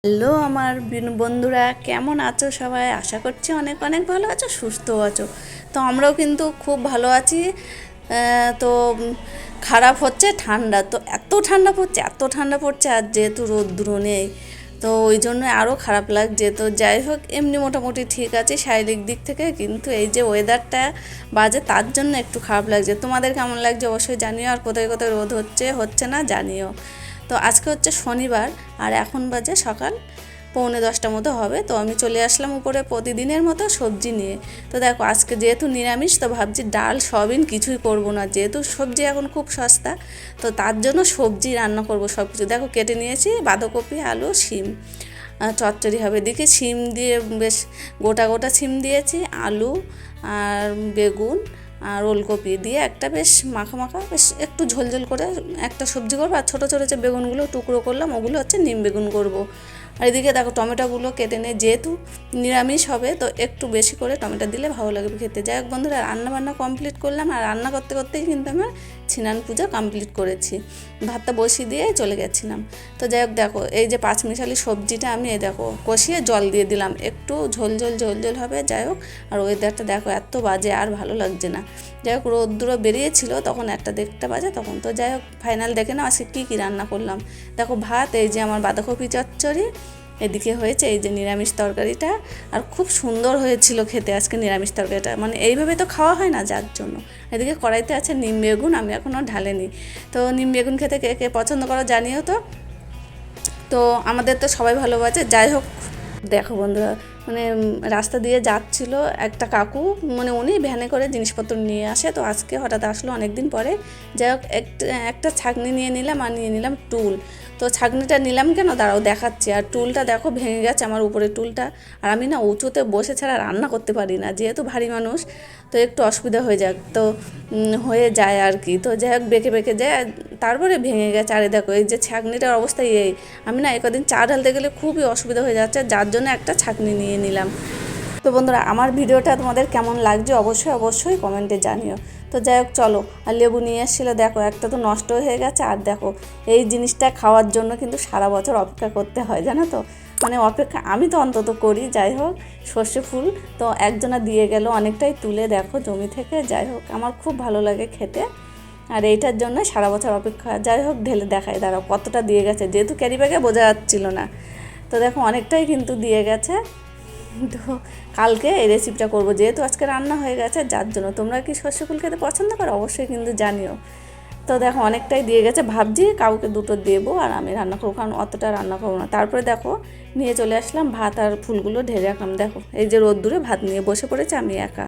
Hello আমার বন্ধুরা, কেমন আছো সবাই? আশা করছি অনেক অনেক ভালো আছো, সুস্থ আছো। তো আমরাও কিন্তু খুব ভালো আছি। তো খারাপ হচ্ছে ঠান্ডা, তো এত ঠান্ডা পড়ছে আর যেহেতু রোদ্দুর নেই, তো ওই জন্য আরও খারাপ লাগছে। তো যাই হোক, এমনি মোটামুটি ঠিক আছে শারীরিক দিক থেকে, কিন্তু এই যে ওয়েদারটা বাজে তার জন্য একটু খারাপ লাগছে। তোমাদের কেমন লাগছে অবশ্যই জানিও, আর কোথায় কোথায় রোদ হচ্ছে না জানিও। তো আজকে হচ্ছে শনিবার, আর এখন বাজে সকাল 9:45 মতো হবে। তো আমি চলে আসলাম উপরে প্রতিদিনের মতো সবজি নিয়ে। তো দেখো আজকে যেহেতু নিরামিষ, তো ভাবছি ডাল সয়াবিন কিছুই করব না, যেহেতু সবজি এখন খুব সস্তা। তো তার জন্য সবজি রান্না করব সব কিছু। দেখো কেটে নিয়েছি বাঁধাকপি, আলু, শিম, চচ্চড়ি হবে। দেখি শিম দিয়ে বেশ গোটা গোটা শিম দিয়েছি, আলু আর বেগুন আর ওলকপি দিয়ে একটা বেশ মাখা মাখা, বেশ একটু ঝোলঝোল করে একটা সবজি করবো। আর ছোটো ছোটো যে বেগুনগুলো টুকরো করলাম, ওগুলো হচ্ছে নিম বেগুন করব। আর এদিকে দেখো টমেটোগুলো কেটে নেই, যেহেতু নিরামিষ হবে তো একটু বেশি করে টমেটো দিলে ভালো লাগবে খেতে। যাই হোক বন্ধুরা, রান্নাবান্না কমপ্লিট করলাম, আর রান্না করতে করতেই কিন্তু আমার ছিনান পূজা কমপ্লিট করেছি। ভাতটা বসিয়ে দিয়ে চলে গেছিলাম। তো যাই হোক দেখো, এই যে পাঁচমিশালি সবজিটা আমি এই দেখো কষিয়ে জল দিয়ে দিলাম, একটু ঝোল ঝোল ঝোল ঝোল হবে। যাই হোক, আর ওয়েদারটা দেখো এত বাজে, আর ভালো লাগছে না। যাই হোক, রোদ্দুরও বেরিয়েছিল তখন 1:30 বাজে তখন। তো যাই হোক, ফাইনাল দেখে নাও আজকে কী কী রান্না করলাম। দেখো ভাত, এই যে আমার বাঁধাকপি চচ্চড়ি, এদিকে হয়েছে এই যে নিরামিষ তরকারিটা। আর খুব সুন্দর হয়েছিল খেতে আজকে নিরামিষ তরকারিটা, মানে এইভাবে তো খাওয়া হয় না, যার জন্য। এদিকে কড়াইতে আছে নিম বেগুন, আমি এখনও ঢালেনি। তো নিম বেগুন খেতে কে কে পছন্দ করো জানিও তো। তো আমাদের তো সবাই ভালোবাসে। যাই হোক দেখো বন্ধুরা, মানে রাস্তা দিয়ে যাচ্ছিল একটা কাকু, মানে উনি ভ্যানে করে জিনিসপত্র নিয়ে আসে। তো আজকে হঠাৎ আসলো অনেক দিন পরে। যাই হোক, একটা ছাঁকনি নিয়ে নিলাম, আর নিয়ে নিলাম টুল। তো ছাঁকনিটা নিলাম কেন দাঁড়াও দেখাচ্ছি। আর টুলটা দেখো ভেঙে গেছে আমার উপরে টুলটা। আর আমি না উঁচুতে বসে ছাড়া রান্না করতে পারি না, যেহেতু ভারী মানুষ, তো একটু অসুবিধা হয়ে যায় আর কি। তো যাই হোক বেঁকে বেঁকে যায়, তারপরে ভেঙে গেছে। আর দেখো এই যে ছাঁকনিটার অবস্থা এই, আমি না একদিন চা ঢালতে গেলে খুবই অসুবিধা হয়ে যাচ্ছে, যার জন্য একটা ছাঁকনি নিয়ে নিলাম। তো বন্ধুরা, আমার ভিডিওটা তোমাদের কেমন লাগছে অবশ্যই অবশ্যই কমেন্টে জানিও। তো যাই হোক চলো, আর লেবু নিয়ে এসেছিলো, দেখো একটা তো নষ্ট হয়ে গেছে। আর দেখো এই জিনিসটা খাওয়ার জন্য কিন্তু সারা বছর অপেক্ষা করতে হয়, জানো তো। মানে অপেক্ষা আমি তো অন্তত করি। যাই হোক, সর্ষে ফুল তো একজনা দিয়ে গেল অনেকটাই তুলে, দেখো জমি থেকে। যাই হোক, আমার খুব ভালো লাগে খেতে, আর এইটার জন্য সারা বছর অপেক্ষা। যাই হোক ঢেলে দেখাই, দাঁড়াও কতটা দিয়ে গেছে, যেহেতু ক্যারি ব্যাগে বোঝা যাচ্ছিল না। তো দেখো অনেকটাই কিন্তু দিয়ে গেছে। তো কালকে এই রেসিপিটা করবো, যেহেতু আজকে রান্না হয়ে গেছে, যার জন্য। তোমরা কি সর্ষে ফুল খেতে পছন্দ করো অবশ্যই কিন্তু জানিও। তো দেখো অনেকটাই দিয়ে গেছে, ভাবছি কাউকে দুটো দেবো আর আমি রান্না করবো, কারণ অতটা রান্না করবো না। তারপরে দেখো নিয়ে চলে আসলাম ভাত, আর ফুলগুলো ঢেলে রাখলাম। দেখো এই যে রোদ্দুরে ভাত নিয়ে বসে পড়েছে আমি একা।